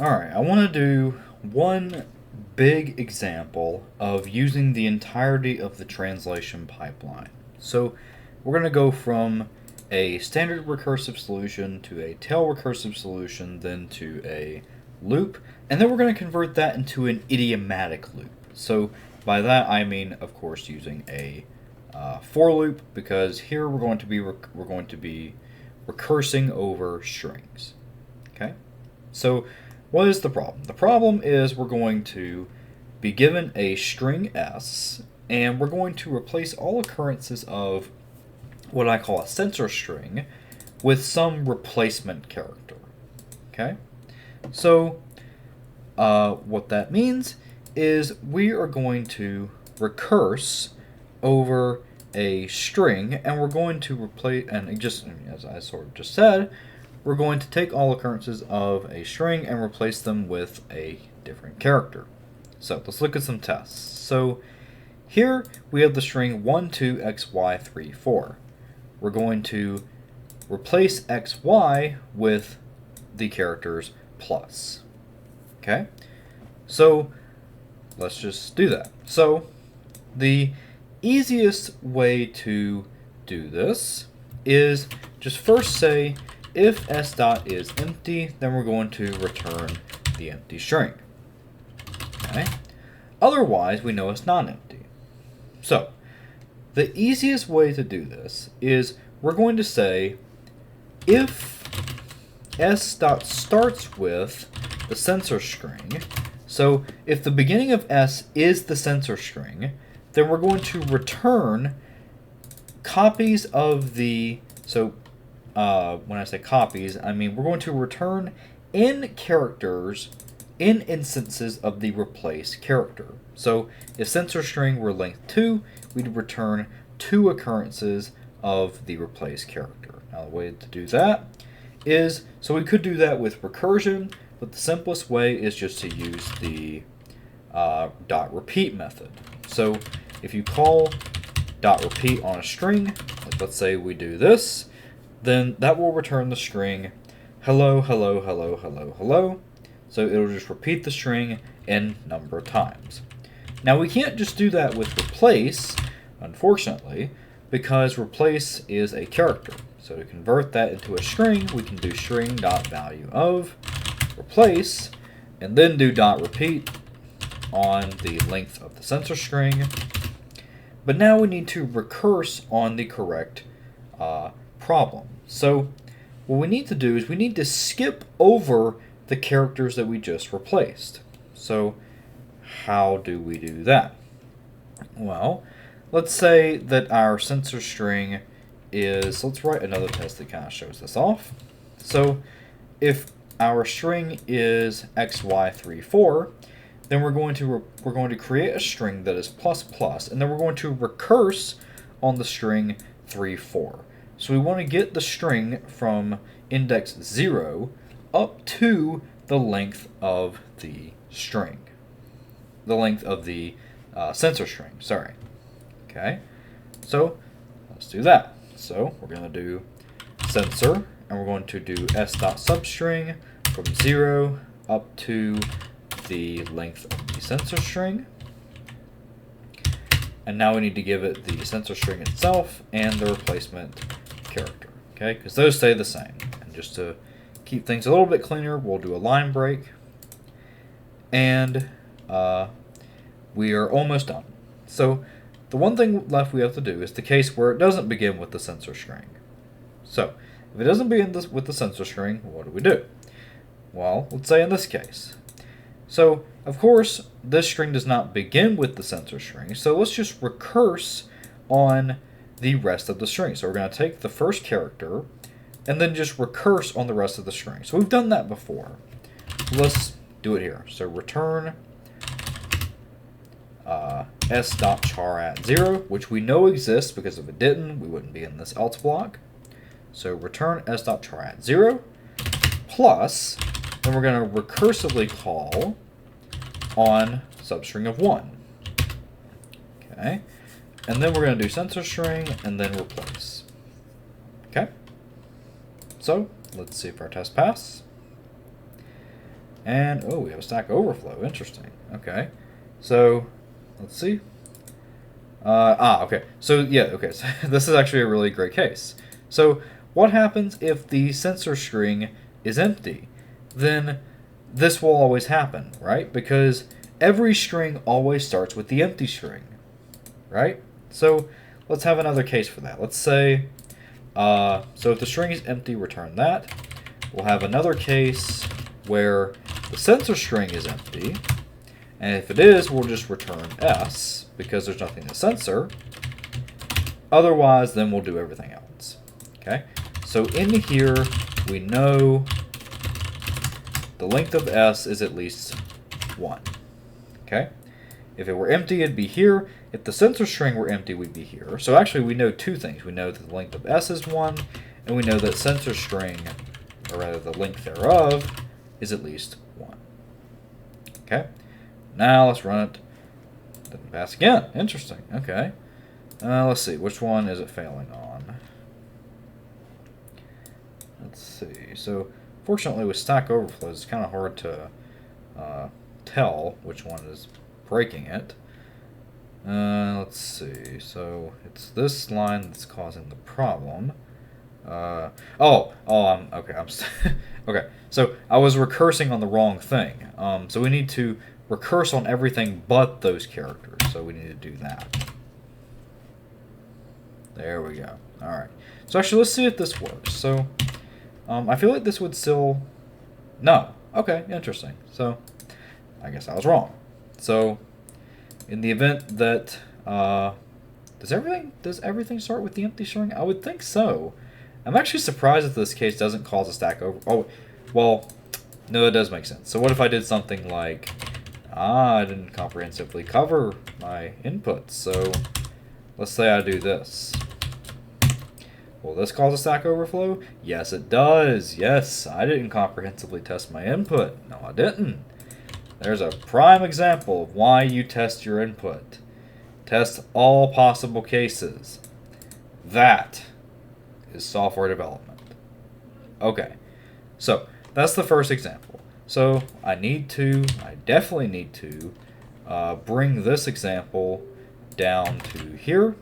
Alright, I want to do one big example of using the entirety of the translation pipeline. So we're going to go from a standard recursive solution to a tail recursive solution, then to a loop, and then we're going to convert that into an idiomatic loop. So by that I mean, of course, using a for loop, because here we're going to be recursing over strings. Okay, so what is the problem? The problem is we're going to be given a string s, and we're going to replace all occurrences of what I call a sensor string with some replacement character. Okay, so what that means is we are going to recurse over a string, and we're going to replace, and just as I sort of just said, we're going to take all occurrences of a string and replace them with a different character. So let's look at some tests. So here we have the string 1, 2, x, y, 3, 4. We're going to replace x, y with the characters plus. Okay? So let's just do that. So the easiest way to do this is just first say if s dot is empty, then we're going to return the empty string. Okay? Otherwise, we know it's not empty. So the easiest way to do this is we're going to say if s dot starts with the sensor string, so if the beginning of s is the sensor string, then we're going to return copies of the, so when I say copies, I mean we're going to return n characters in instances of the replace character. So if sensor string were length 2, we'd return 2 occurrences of the replace character. Now the way to do that is, so we could do that with recursion, but the simplest way is just to use the dot repeat method. So if you call dot repeat on a string, like let's say we do this, then that will return the string hello, hello, hello, hello, hello. So it'll just repeat the string n number of times. Now we can't just do that with replace, unfortunately, because replace is a character. So to convert that into a string, we can do string dot value of replace, and then do dot repeat on the length of the sensor string. But now we need to recurse on the correct problem. So what we need to do is we need to skip over the characters that we just replaced. So how do we do that? Well, let's say that our sensor string is, let's write another test that kind of shows this off. So if our string is xy34, then we're going to create a string that is plus plus, and then we're going to recurse on the string 3, 4. So we want to get the string from index 0 up to the length of the string. The length of the sensor string, sorry. Okay, so let's do that. So we're going to do sensor, and we're going to do s.substring from 0 up to the length of the sensor string. And now we need to give it the sensor string itself and the replacement character, okay? Because those stay the same. And just to keep things a little bit cleaner, we'll do a line break. And we are almost done. So the one thing left we have to do is the case where it doesn't begin with the sensor string. So if it doesn't begin with the sensor string, what do? Well, let's say in this case. So, of course, this string does not begin with the sensor string, so let's just recurse on the rest of the string. So we're going to take the first character and then just recurse on the rest of the string. So we've done that before. Let's do it here. So return s.char at 0, which we know exists because if it didn't, we wouldn't be in this else block. So return s.char at 0 plus, then we're going to recursively call on substring of 1. Okay, and then we're going to do sensor string and then replace. Okay, so let's see if our test pass. And, oh, we have a Stack Overflow. Interesting. Okay. So, let's see. Okay. So, yeah, okay. So this is actually a really great case. So, what happens if the sensor string is empty? Then this will always happen, right? Because every string always starts with the empty string, right? So, let's have another case for that. Let's say, so if the string is empty, return that. We'll have another case where the sensor string is empty, and if it is, we'll just return S, because there's nothing to censor. Otherwise, then we'll do everything else. Okay? So in here, we know the length of S is at least 1. Okay? If it were empty, it'd be here. If the sensor string were empty, we'd be here. So actually, we know two things. We know that the length of S is 1, and we know that sensor string, or rather the length thereof, is at least 1. Okay? Now let's run it. Didn't pass again. Interesting. Okay. Let's see. Which one is it failing on? Let's see. So, fortunately with Stack Overflows, it's kind of hard to tell which one is breaking it. Let's see. So, it's this line that's causing the problem. Okay. Okay. So, I was recursing on the wrong thing. So, we need to recurse on everything but those characters. So, we need to do that. There we go. Alright. So, actually, let's see if this works. So, I feel like this would still... No. Okay, interesting. So, I guess I was wrong. So, in the event that... does everything start with the empty string? I would think so. I'm actually surprised that this case doesn't cause a stack over... Oh, well, no, it does make sense. So what if I did something like... I didn't comprehensively cover my inputs, so let's say I do this. Will this cause a Stack Overflow? Yes, it does. Yes, I didn't comprehensively test my input. No, I didn't. There's a prime example of why you test your input. Test all possible cases. That is software development. Okay, so that's the first example. So I definitely need to bring this example down to here.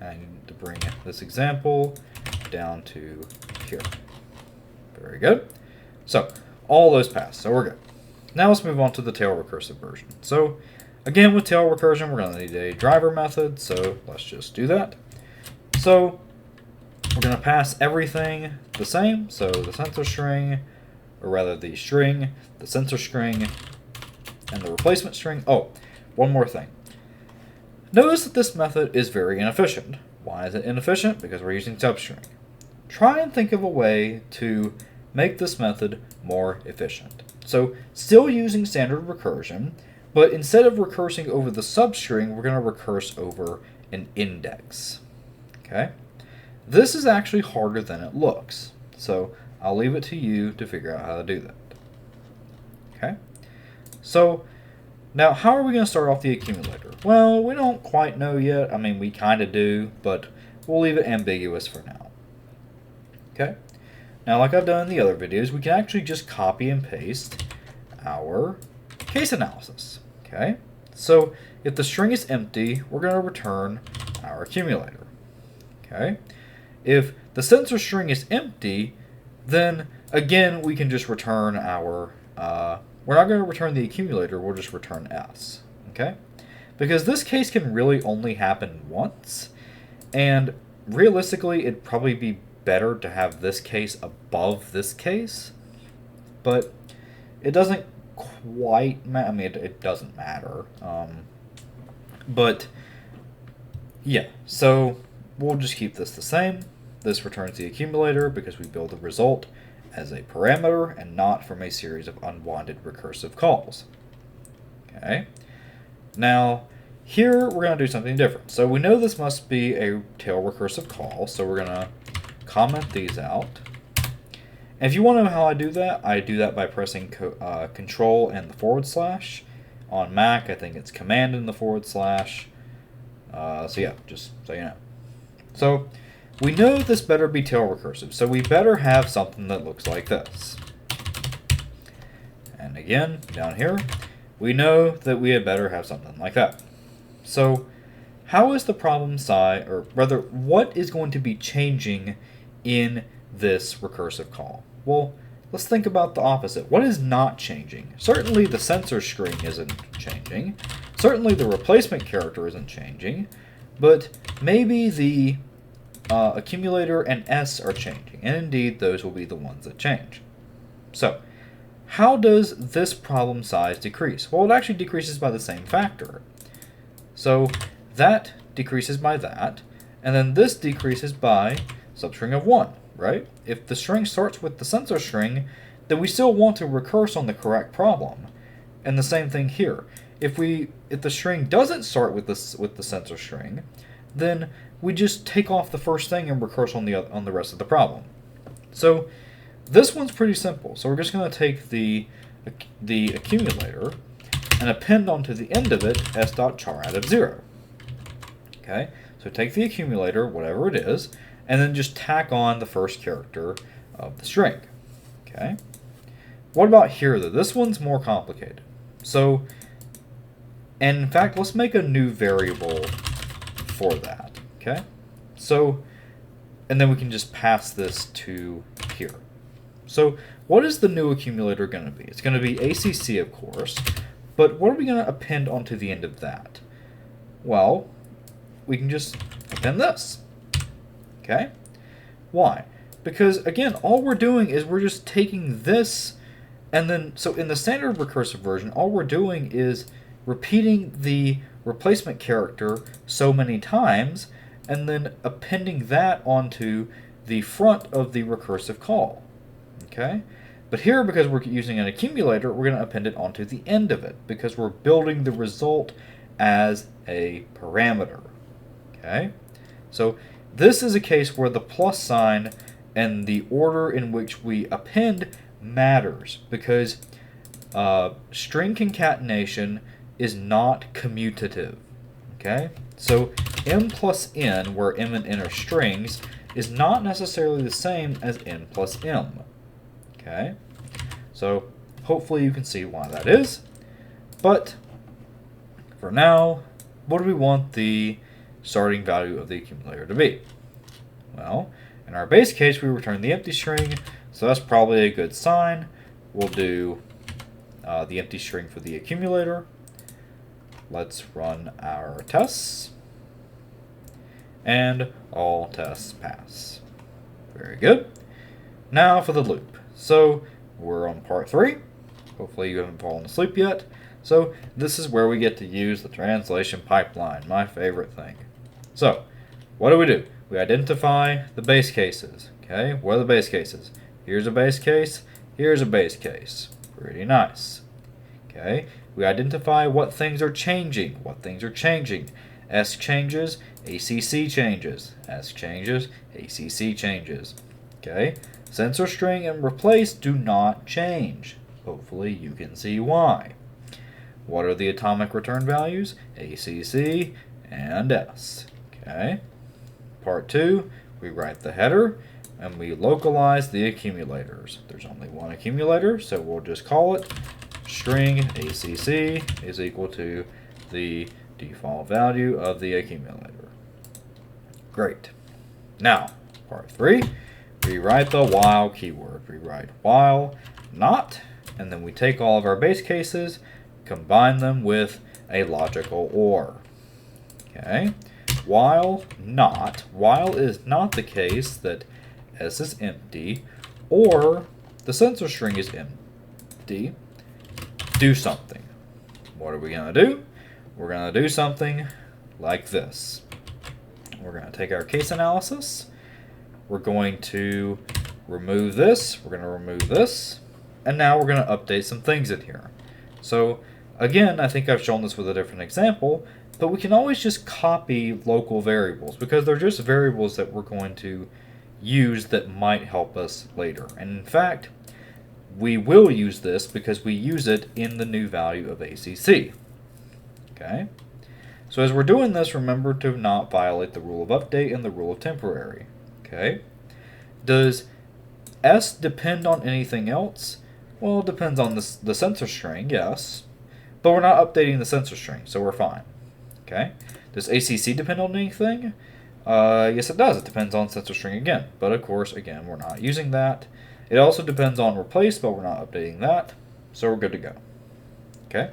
I need to bring this example down to here. Very good. So all those pass, so we're good. Now let's move on to the tail recursive version. So again, with tail recursion, we're going to need a driver method, so let's just do that. So we're going to pass everything the same, so the sensor string, or rather the string, the sensor string, and the replacement string. Oh, one more thing. Notice that this method is very inefficient. Why is it inefficient? Because we're using substring. Try and think of a way to make this method more efficient. So still using standard recursion, but instead of recursing over the substring, we're going to recurse over an index. Okay? This is actually harder than it looks. So I'll leave it to you to figure out how to do that. Okay? So now, how are we going to start off the accumulator? Well, we don't quite know yet. I mean, we kind of do, but we'll leave it ambiguous for now. Okay? Now, like I've done in the other videos, we can actually just copy and paste our case analysis. Okay? So, if the string is empty, we're going to return our accumulator. Okay? If the sensor string is empty, then, again, we can just return our... we're not going to return the accumulator, we'll just return S. Okay? Because this case can really only happen once, and realistically, it'd probably be better to have this case above this case, but it doesn't quite matter. I mean, it doesn't matter. But, yeah, so we'll just keep this the same. This returns the accumulator because we build the result as a parameter and not from a series of unwanted recursive calls. Okay. Now, here we're going to do something different. So we know this must be a tail recursive call, so we're going to comment these out. And if you want to know how I do that by pressing Control and the /. On Mac, I think it's Command and the /. So yeah, just so you know. So we know this better be tail recursive, so we better have something that looks like this. And again, down here, we know that we had better have something like that. So how is the problem size, or rather, what is going to be changing in this recursive call? Well, let's think about the opposite. What is not changing? Certainly the sensor string isn't changing. Certainly the replacement character isn't changing. But maybe the accumulator and S are changing. And indeed, those will be the ones that change. So, how does this problem size decrease? Well, it actually decreases by the same factor. So, that decreases by that, and then this decreases by substring of 1, right? If the string starts with the sensor string, then we still want to recurse on the correct problem. And the same thing here. If the string doesn't start with the sensor string, then we just take off the first thing and recurse on the rest of the problem. So this one's pretty simple. So we're just going to take the accumulator and append onto the end of it s.char out of 0. Okay, so take the accumulator, whatever it is, and then just tack on the first character of the string. Okay. What about here, though? This one's more complicated. So, and in fact, let's make a new variable for that. Okay. So, and then we can just pass this to here. So, what is the new accumulator going to be? It's going to be ACC, of course, but what are we going to append onto the end of that? Well, we can just append this. Okay? Why? Because, again, all we're doing is we're just taking this, and then, so in the standard recursive version, all we're doing is repeating the replacement character so many times, and then appending that onto the front of the recursive call. Okay? But here, because we're using an accumulator, we're going to append it onto the end of it, because we're building the result as a parameter. Okay? So this is a case where the plus sign and the order in which we append matters, because string concatenation is not commutative. Okay? So m plus n, where m and n are strings, is not necessarily the same as n plus m. Okay? So hopefully you can see why that is. But for now, what do we want the starting value of the accumulator to be? Well, in our base case, we return the empty string, so that's probably a good sign. We'll do the empty string for the accumulator. Let's run our tests. And all tests pass. Very good. Now for the loop. So we're on part 3. Hopefully you haven't fallen asleep yet. So this is where we get to use the translation pipeline, my favorite thing. So what do? We identify the base cases. Okay, what are the base cases? Here's a base case. Here's a base case. Pretty nice. Okay, we identify what things are changing. What things are changing. S changes, ACC changes. S changes, ACC changes. Okay, sensor string and replace do not change. Hopefully you can see why. What are the atomic return values? ACC and S. Okay. Part 2, we write the header and we localize the accumulators. There's only one accumulator, so we'll just call it string ACC is equal to the default value of the accumulator. Great. Now, part 3, we write the while keyword. We write while not, and then we take all of our base cases, combine them with a logical OR. Okay. While not, while is not the case that S is empty or the sensor string is empty, do something. What are we going to do? We're going to do something like this. We're going to take our case analysis. We're going to remove this. We're going to remove this. And now we're going to update some things in here. So again, I think I've shown this with a different example, but we can always just copy local variables because they're just variables that we're going to use that might help us later. And in fact, we will use this because we use it in the new value of ACC. Okay? So as we're doing this, remember to not violate the rule of update and the rule of temporary. Okay? Does S depend on anything else? Well, it depends on the sensor string, yes. But we're not updating the sensor string, so we're fine. Okay? Does ACC depend on anything? Yes, it does. It depends on sensor string again. But of course, again, we're not using that. It also depends on replace, but we're not updating that. So we're good to go. Okay?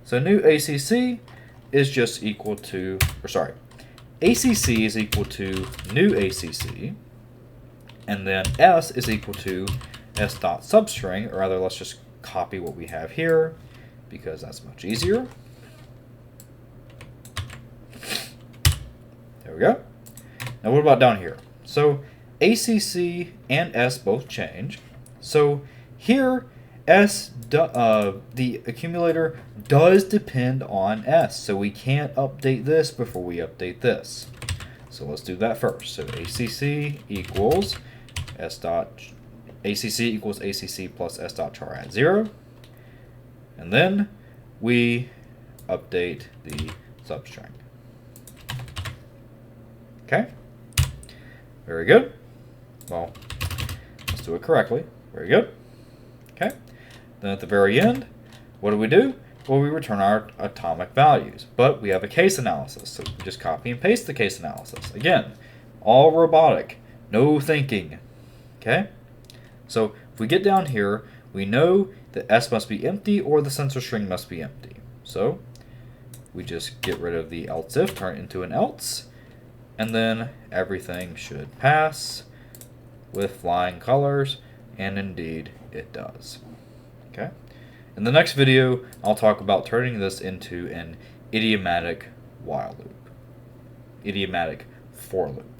So new ACC is just equal to, or sorry, ACC is equal to new ACC. And then S is equal to S dot substring, or rather, let's just copy what we have here because that's much easier. There we go. Now what about down here? So ACC and S both change. So here the accumulator does depend on S. So we can't update this before we update this. So let's do that first. So ACC equals S dot ACC equals ACC plus S dot char at 0. And then we update the substring. Okay? Very good. Well, let's do it correctly. Very good. Okay? Then at the very end, what do? Well, we return our atomic values. But we have a case analysis, so we just copy and paste the case analysis. Again, all robotic, no thinking. Okay? So if we get down here, we know that S must be empty or the sensor string must be empty. So we just get rid of the else if, turn it into an else, and then everything should pass with flying colors, and indeed it does. Okay? In the next video, I'll talk about turning this into an idiomatic while loop. Idiomatic for loop.